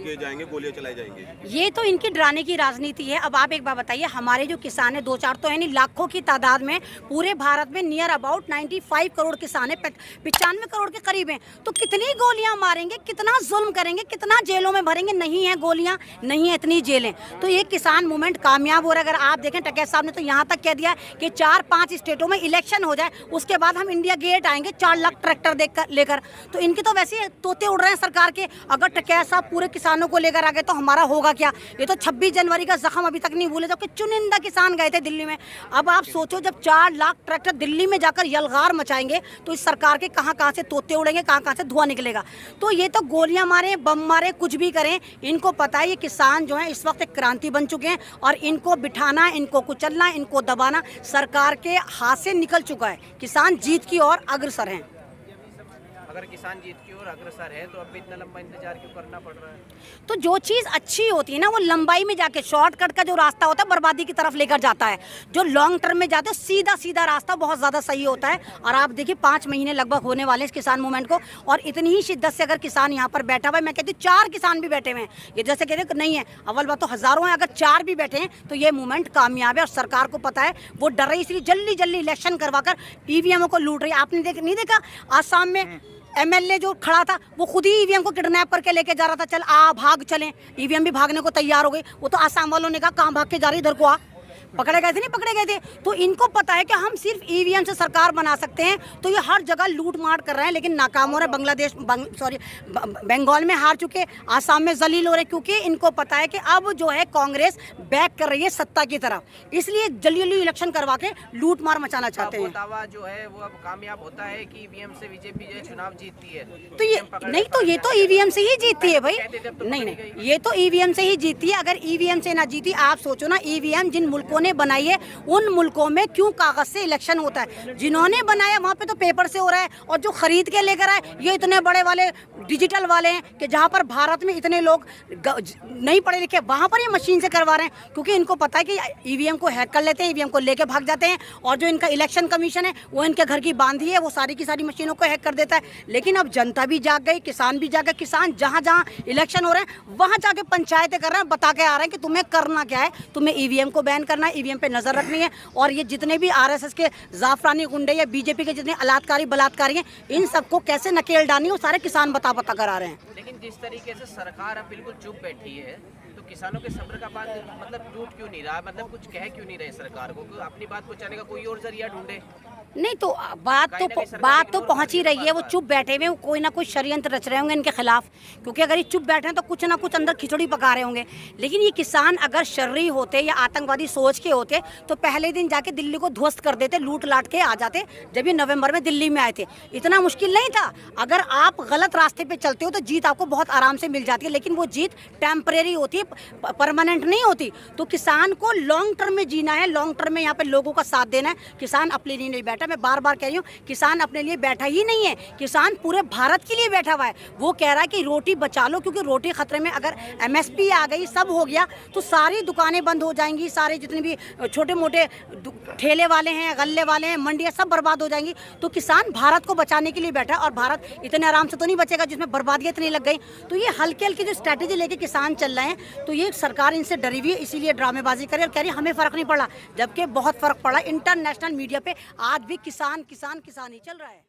किए जाएंगे, गोलियां चलाई जाएंगी। ये तो इनकी डराने की राजनीति है। अब आप एक बात बताइए, हमारे जो किसान है, 2-4 तो है नहीं, लाखों की तादाद में पूरे भारत में नियर अबाउट 95 करोड़ किसान है, 95 करोड़ के करीब हैं। तो कितनी गोलियां मारेंगे, कितना जुल्म करेंगे, कितना जेलों में भरेंगे? नहीं है गोलियां, नहीं है इतनी जेलें। तो ये किसान मूवमेंट कामयाब हो रहा है। अगर आप देखें, टकैत साहब ने तो यहाँ तक कह दिया कि 4-5 स्टेटों में इलेक्शन हो जाए, उसके बाद हम इंडिया गेट आएंगे 4 लाख ट्रैक्टर लेकर। तो इनके तो वैसे तोते उड़ रहे हैं सरकार के। अगर टकैत साहब पूरे किसानों को लेकर आ गए तो हमारा होगा क्या? ये तो 26 जनवरी का जख्म अभी तक नहीं भूले, जबकि चुनिंदा किसान गए थे दिल्ली में। अब आप सोचो, जब 4 लाख ट्रैक्टर दिल्ली में जाकर यलगार मचाएंगे तो इस सरकार के कहाँ से तोते उड़ेंगे, कहाँ से धुआं निकलेगा। तो ये तो गोलियां मारे, बम मारे, कुछ भी करें, इनको पता है ये किसान जो है इस वक्त एक क्रांति बन चुके हैं और इनको बिठाना, इनको कुचलना, इनको दबाना सरकार के हाथ से निकल चुका है। किसान जीत की ओर अग्रसर हैं। अगर किसान जीत की ओर अग्रसर है तो अब भी इतना लंबा इंतजार क्यों करना पड़ रहा है? तो जो चीज़ अच्छी होती है ना, वो लंबाई में जाके, शॉर्टकट का जो रास्ता होता है बर्बादी की तरफ लेकर जाता है। जो लॉन्ग टर्म में जाते हैं, सीधा सीधा रास्ता बहुत ज़्यादा सही होता है। और आप देखिए 5 महीने लगभग होने वाले हैं इस किसान मूवमेंट को, और इतनी ही शिद्दत से अगर किसान यहाँ पर बैठा हुआ है, मैं कहती हूँ 4 किसान भी बैठे हुए हैं, ये जैसे कहते नहीं है, अव्वल बात तो हज़ारों हैं, अगर 4 भी बैठे हैं तो ये मूवमेंट कामयाब है। और सरकार को पता है, वो डर रही, इसलिए जल्दी जल्दी इलेक्शन करवा कर ईवीएमओ को लूट रही है। आपने नहीं देखा आसाम में एमएलए जो खड़ा था, वो खुद ही ईवीएम को किडनैप करके लेके जा रहा था, चल आ भाग चलें। ईवीएम भी भागने को तैयार हो गई। वो तो आसाम वालों ने कहा कहाँ भाग के जा रही, इधर को आ। पकड़े गए थे, नहीं पकड़े गए थे। तो इनको पता है कि हम सिर्फ ईवीएम से सरकार बना सकते हैं। तो ये हर जगह लूट मार कर रहे हैं, लेकिन नाकाम हो रहे हैं। बांग्लादेश बंगाल में हार चुके, आसाम में जलील हो रहे, क्योंकि इनको पता है कि अब जो है कांग्रेस बैक कर रही है सत्ता की तरफ, इसलिए जल्दी जल्दी इलेक्शन करवा के लूट मार मचाना चाहते हैं। दावा जो है वो अब कामयाब होता है कि ईवीएम से बीजेपी जो चुनाव जीतती है। तो ये नहीं, तो ये तो ईवीएम से ही जीतती है भाई। नहीं, ये तो ईवीएम से ही जीतती है। अगर ईवीएम से ना जीती, आप सोचो ना, ईवीएम जिन मुल्कों ने बनाई है उन मुल्कों में क्यों कागज से इलेक्शन होता है? जिन्होंने बनाया वहां पे तो पेपर से हो रहा है, और जो खरीद के लेकर आए ये इतने बड़े वाले डिजिटल वाले हैं कि जहां पर भारत में इतने लोग नहीं पढ़े लिखे, वहां पर ये मशीन से करवा रहे हैं, क्योंकि इनको पता है कि ईवीएम को हैक कर लेते हैं, ईवीएम को लेके भाग जाते हैं। और जो इनका इलेक्शन कमीशन है वो इनके घर की बांधी है, वो सारी की सारी मशीनों को हैक कर देता है। लेकिन अब जनता भी जाग गई, किसान भी जाग गए। किसान जहां जहां इलेक्शन हो रहे हैं वहां जाके पंचायतें कर रहे हैं, बता के आ रहे हैं कि तुम्हें करना क्या है, तुम्हें ईवीएम को बैन करना है, ईवीएम पे नजर रखनी है। और ये जितने भी आरएसएस के जाफरानी गुंडे या बीजेपी के जितने अलात्कारी बलात्कारी हैं, इन सबको कैसे नकेल डालनी है वो सारे किसान बता कर आ रहे हैं। लेकिन जिस तरीके से सरकार अब बिल्कुल चुप बैठी है, तो किसानों के सब्र का बात मतलब टूट क्यों नहीं रहा? मतलब कुछ कह क्यों नहीं रहे सरकार को? अपनी बात पहुंचाने का कोई और जरिया ढूंढे। नहीं तो बात तो पहुंच ही रही है। वो चुप बैठे हुए, कोई ना कोई षड्यंत्र रच रहे होंगे इनके खिलाफ, क्योंकि अगर ये चुप बैठे हैं तो कुछ ना कुछ अंदर खिचड़ी पका रहे होंगे। लेकिन ये किसान अगर शर्री होते या आतंकवादी सोच के होते तो पहले दिन जाके दिल्ली को ध्वस्त कर देते, लूट लाट के आ जाते, जब ये नवंबर में दिल्ली में आए थे। इतना मुश्किल नहीं था। अगर आप गलत रास्ते पे चलते हो तो जीत आपको बहुत आराम से मिल जाती है, लेकिन वो जीत टेम्परेरी होती है, परमानेंट नहीं होती। तो किसान को लॉन्ग टर्म में जीना है, लॉन्ग टर्म में यहाँ पे लोगों का साथ देना है। किसान अपने लिए नहीं बैठा, मैं बार बार कह रही हूँ, किसान अपने लिए बैठा ही नहीं है, किसान पूरे भारत के लिए बैठा हुआ है। वो कह रहा है कि रोटी बचा लो, क्योंकि रोटी खतरे में। अगर एमएसपी आ गई, सब हो गया, तो सारी दुकानें बंद हो जाएंगी, सारे जितने भी छोटे मोटे ठेले वाले हैं, गल्ले वाले हैं, मंडियाँ सब बर्बाद हो जाएंगी। तो किसान भारत को बचाने के लिए बैठा है, और भारत इतने आराम से तो नहीं बचेगा जिसमें बर्बादियाँ इतनी लग गई। तो ये हल्के हल्की जो स्ट्रैटेजी लेके किसान चल रहे हैं, तो ये सरकार इनसे डरी हुई है, इसीलिए ड्रामेबाजी करे और कह रही हमें फ़र्क नहीं पड़ा, जबकि बहुत फ़र्क पड़ा। इंटरनेशनल मीडिया पे आज भी किसान किसान किसान ही चल रहा है।